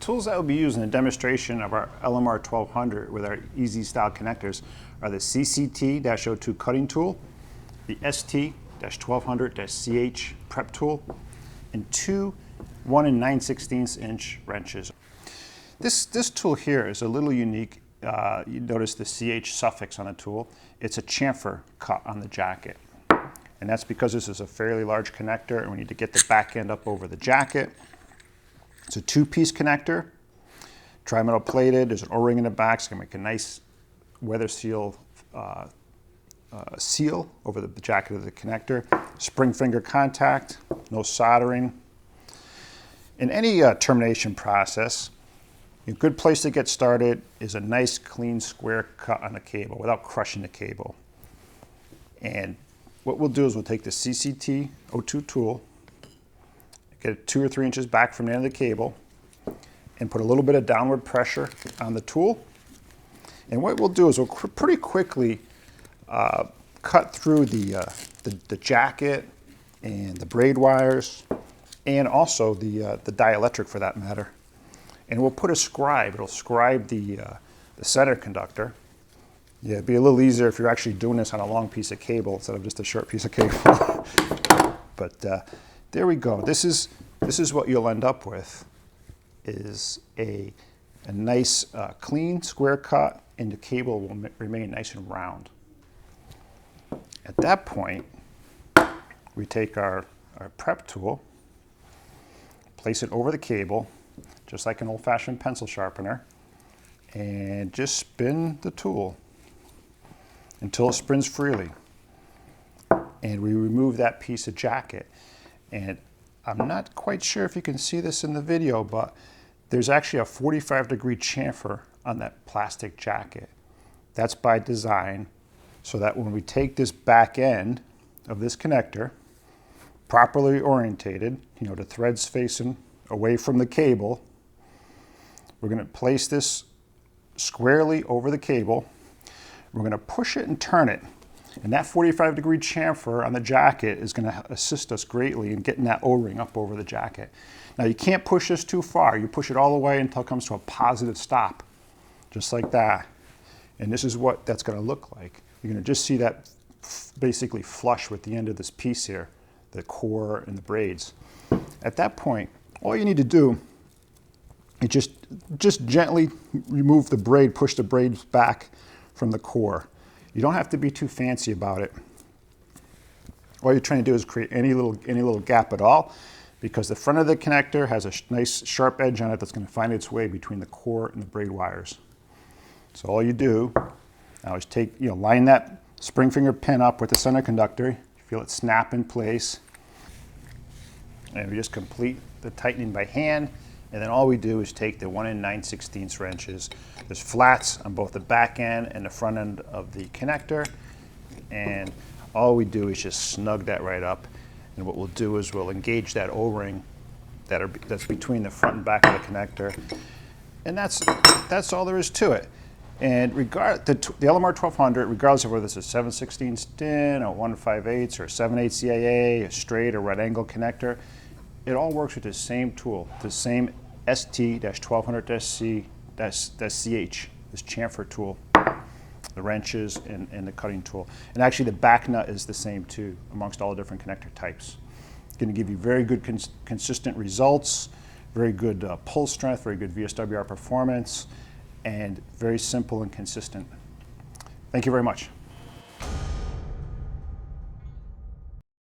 tools that will be used in a demonstration of our LMR-1200 with our easy style connectors are the CCT-02 cutting tool, the ST-1200-CH prep tool, and two 1 9/16 inch wrenches. This tool here is a little unique. You notice the CH suffix on the tool. It's a chamfer cut on the jacket. And that's because this is a fairly large connector and we need to get the back end up over the jacket. It's a two-piece connector, tri-metal plated. There's an O-ring in the back. It's going to make a nice weather seal seal over the jacket of the connector. Spring finger contact, no soldering. In any termination process, a good place to get started is a nice clean square cut on the cable without crushing the cable. And what we'll do is we'll take the CCT-02 tool, get it 2 or 3 inches back from the end of the cable, and put a little bit of downward pressure on the tool. And what we'll do is we'll pretty quickly cut through the jacket and the braid wires, and also the dielectric for that matter. And we'll put a scribe. It'll scribe the center conductor. Yeah, it'd be a little easier if you're actually doing this on a long piece of cable instead of just a short piece of cable. But there we go. This is what you'll end up with, is a nice clean square cut, and the cable will remain nice and round. At that point, we take our prep tool, place it over the cable, just like an old-fashioned pencil sharpener, and just spin the tool until it spins freely. And we remove that piece of jacket. And I'm not quite sure if you can see this in the video, but there's actually a 45-degree chamfer on that plastic jacket. That's by design, so that when we take this back end of this connector, properly orientated, the threads facing away from the cable, we're going to place this squarely over the cable. We're going to push it and turn it. And that 45-degree chamfer on the jacket is going to assist us greatly in getting that O-ring up over the jacket. Now you can't push this too far. You push it all the way until it comes to a positive stop, just like that. And this is what that's going to look like. You're going to just see that basically flush with the end of this piece here, the core and the braids. At that point, all you need to do is just gently remove the braid, push the braids back from the core. You don't have to be too fancy about it. All you're trying to do is create any little gap at all, because the front of the connector has a nice sharp edge on it that's going to find its way between the core and the braid wires. So all you do now is line that spring finger pin up with the center conductor. You feel it snap in place. And we just complete the tightening by hand. And then all we do is take the 1 9/16 wrenches. There's flats on both the back end and the front end of the connector. And all we do is just snug that right up. And what we'll do is we'll engage that O-ring that's between the front and back of the connector. And that's all there is to it. And the LMR-1200, regardless of whether it's a 7/16 stin, a 1 5/8, or a 7/8 CAA, a straight or right angle connector, it all works with the same tool, the same ST-1200-CH, this chamfer tool, the wrenches and the cutting tool. And actually the back nut is the same too, amongst all the different connector types. It's going to give you very good consistent results, very good pull strength, very good VSWR performance, and very simple and consistent. Thank you very much.